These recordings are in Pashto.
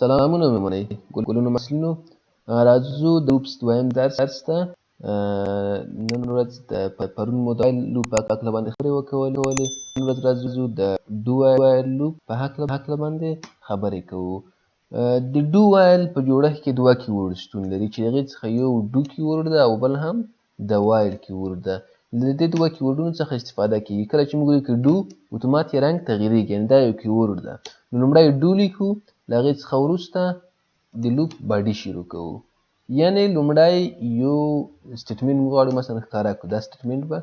سلامونه مېرمنې، ګلونو محصلینو، راځو د لوپس دویم درس ته. نن ورځ پرون مو د وایل لوپ په هکله باندې خبرې وکولې. نن ورځ راځو د ډو وایل لوپ په هکله باندې خبرې کوو. د ډو وایل په جوړښت کې دوه کیورډ شتون لري چې هغې څخه یو ډو کیورډ ده او بل هم د وایل کیورډ ده. د دې دوه کیورډونو څخه استفاده کیږي. کله چې موږ لیکو ډو، اتومات یې رنګ تغییریږي، یعنې دا یو کیورډ ده. نو لومړی ډو لیکو، له هغې څخه وروسته د لوپ باډي شروع کوو. یعنې لومړی یو سټیټمنټ موږ غواړو مثلا ښکاره کړو. دا سټیټمنټ به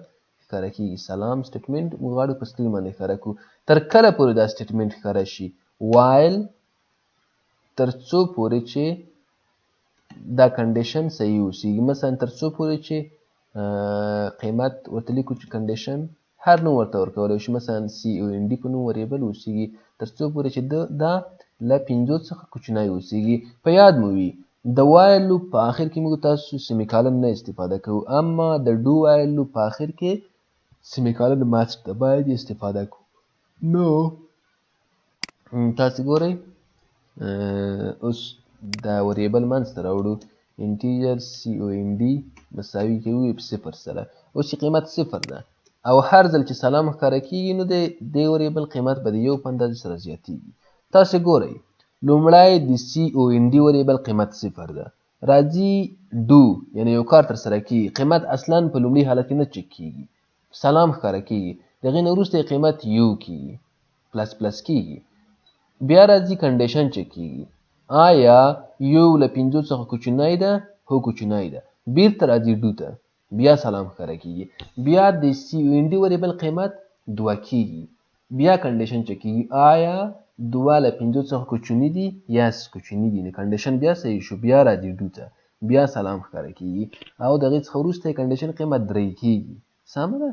ښکاره کېږي. سلام سټیټمنټ موږ غواړو په سکرین باندې ښکاره کړو. تر کله پورې دا سټیټمنټ ښکاره شي؟ وایل تر څو پورې چې دا کنډیشن صحیح اوسېږي. مثلا تر څو پورې چې قیمت ورته لیکو چې کنډیشن هر نوم ورته ورکولی شو، مثلا سی او ان ډي په نوم وریبل اوسېږي، تر څو پورې چې دا له 5 څخه کوچنی اوسېږي. په یاد مو وي د وایل لوپ په آخر کې موږ تاسو سیمیکالن نه استفاده کوو، اما د ډو وایل لوپ په آخر کې سیمیکالن ماسټ ته باید استفاده کوو. نو تاسو ګورئ، اوس دا وریبل منځ ته راوړو. انټیجر سی او ان ډي مساوي کوي په 0 سره. اوس چې قیمت 0 ده او هر ځل چې سلام ښکاره کېږي نو د دې وریبل قیمت به د 1 په اندازې سره زیاتېږي. تاسو ګورئ، لومړی د سی او ان ډي وریبل قیمت 0 ده. راځي ډو یعنې یو کار ترسره کېږي، قیمت اصلا په لومړي حالت کې نه چک کېږي، سلام ښکاره کېږي، د هغې نه وروسته قیمت یو کېږي، پلس پلس کېږي. بیا راځي کنډیشن چک کېږي، آیا یو له 5 څخه کوچنی ده؟ هو کوچنی ده. بیرته راځي ډو ته، بیا سلام ښکاره کېږي، بیا د سی او ان ډي وریبل قیمت 2 کېږي، بیا کنډیشن چک کېږي، آیا 2 له 5 څخه کوچني دي؟ یس کوچني دي. نو کنډیشن بیا صحیح شو، بیا راځي ډو ته، بیا سلام ښکاره کېږي او د هغې څخه وروسته یې کنډیشن قیمت 3 کېږي. سمه ده؟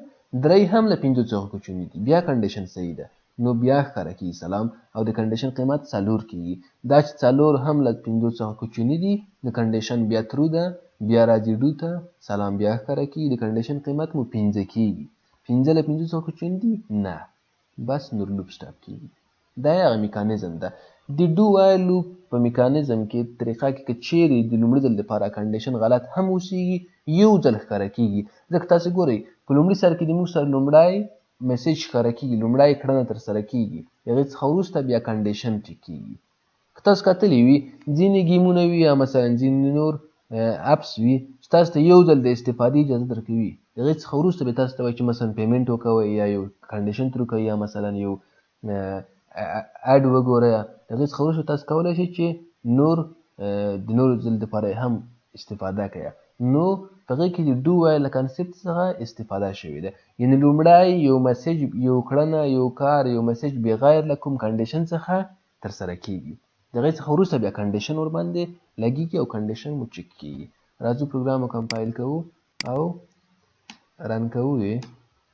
3 هم له 5 څخه کوچني دي، بیا کنډیشن صحیح ده، نو بیا ښکاره کېږي سلام او د کنډیشن قیمت 4 کېږي. دا چې 4 هم له 5 څخه کوچني دي، د کنډیشن بیا ترو ده، بیا راځي ډو ته، سلام بیا ښکاره کېږي، د کنډیشن قیمت مو 5 کېږي. 5 له 5 څخه کوچني دي؟ نه، بس نور لوپ سټاپ کېږي. دا یې هغه میکانیزم ده. د ډو وایل لوپ په میکانیزم کې طریقه کې که چیرې د لومړي ځل لپاره کنډیشن غلط هم اوسېږي، یو ځل ښکاره کېږي. ځکه تاسو ګورئ په لومړي سر کې د موږ سره لومړی میسیج ښکاره کېږي، لومړی کړنه ترسره کېږي، د هغې څخه وروسته بیا کنډیشن چک کېږي. که تاسو کتلي وي ځینې ګیمونه وي یا مثلا ځینې نور اپس وي چې تاسو ته یو ځل د استفادې اجازه درکوي، د هغې څخه وروسته به تاسو ته وایي چې مثلا پیمنټ وکوئ یا یو کنډیشن ترو کوئ یا مثلا یو اډ وګورئ. د هغې څخه وروسته تاسو کولی شئ چې نور د نورو ځل دپاره هم استفاده کوئ. نو په هغې کې د ډو وایل له کنسپټ څخه استفاده شوې ده. یعنې لومړی یو میسیج، یو کړنه، یو کار، یو میسیج بغیر له کوم کنډیشن څخه ترسره کېږي، د هغې څخه وروسته بیا کنډیشن ورباندې لګېږي او کنډیشن مو چک کېږي. راځو پروګرام مو کمپایل کوو او رن کوو یې.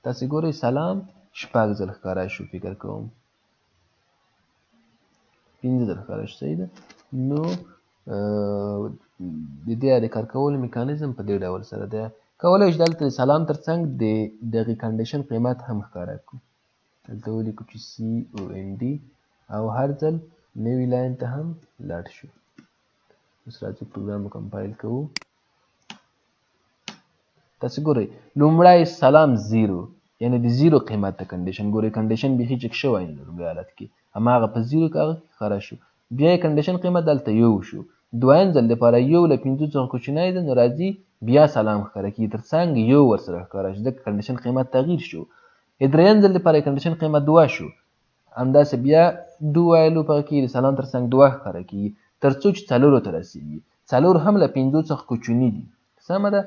تاسې ګورئ سلام 6 ځل ښکاره شو، فکر کوم 5 ځل ښکاره شو. صحیح ده؟ نو د دې د کار کولو میکانیزم په دې ډول سره ده. کولی شو دلته د سلام تر څنګ د دغې کنډیشن قیمت هم ښکاره کړو. دلته ولیکو چې سی او ان ډي او هر ځل نوي لاین ته هم لاړ شو. اوس راځو پروګرام مو کمپایل کوو. تاسو ګورئ لومړی سلام 0 یعنې د 0 قیمت ته کنډیشن ګورئ، کنډیشن بیخي چک شوی نه لومړي حالت کې، هماغه په 0 کې هغه ښکاره شو. بیا یې کنډیشن قیمت دلته 1 شو. دویم ځل دپاره 1 له 5 څخه کوچنی ده، نو راځي بیا سلام ښکاره کېږي، تر څنګ 1 ورسره ښکاره شو، ځکه کنډیشن قیمت تغییر شو. دریم ځل دپاره یې کنډیشن قیمت 2 شو، همداسې بیا ډو وایل لوپ هغه کې د سلام تر څنګ 2 ښکاره کېږي تر څو چې 4 ته رسېږي. 4 هم له 5 څخه کوچني دي. سمه ده؟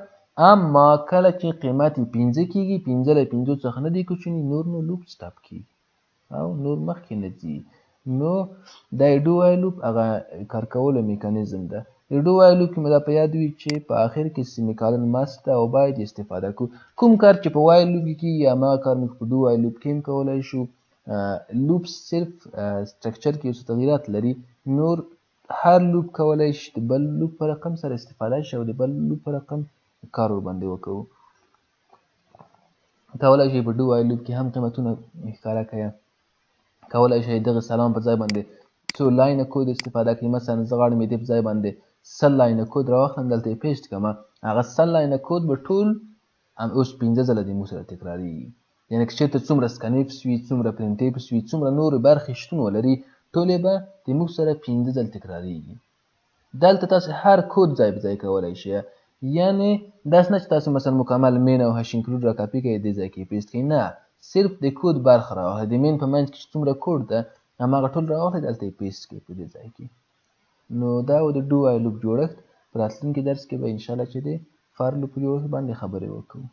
اما کله چې قیمت یې 5 کېږي، 5 له 5 څخه نه دی کوچني، نور نو لوپ سټاپ کېږي او نور مخکې نه ځي. نو دا ډو وایل لوپ هغه کار کولو میکانیزم ده. د ډو وایل لوپ کې مو دا په یاد وي چې په آخر کې سیمیکالن ماسټ ده او باید استفاده کړو. کوم کار چې په وایل لوپ کې کېږي هماغه کار موږ په ډو وایل لوپ کې هم کولی شو. لوپ صرف سټرکچر کې یو څه تغییرات لري، نور هر لوپ کولی شي د بل لوپ په رقم سره استفاده شي او د بل لوپ په رقم کار ورباندې وکړو. کولی شئ په ډو وایل لوپ کې هم قیمتونه ښکاره کړئ. کولی شئ دغه سلام په ځای باندې څو لاینه کود استفاده کوي. مثلا زه غواړم د دې په ځای باندې 100 لاینه کود راواخلم، دلته یې پیسټ کړم، هغه 100 لاینه کود به ټول اوس 15 ځله د موږ سره تکراریږي. یعنې که چېرته څومره سکنیپس وي، څومره پرنټیپس وي، څومره نورې برخې شتون ولري، ټولې به د موږ سره 15 ځله تکراریږي. دلته تاسو هر کود ځای په ځای کولی شئ، یعنې داسې نه چې تاسو مثلا مکمل مین او هش انکلود را کاپي کړئ دې ځای کې پیسټ کړئ، نه، صرف د کود برخه راواخلئ، د مین په منځ کې چې څومره کود ده هماغه ټول راواخلئ، دلته یې پیسټ کړئ په دې ځای کې. نو دا و د ډو وایل لوپ جوړښت. په راتلونکي درس کې به انشاءالله چې د فار لوپ په جوړښت باندې خبرې وکړو.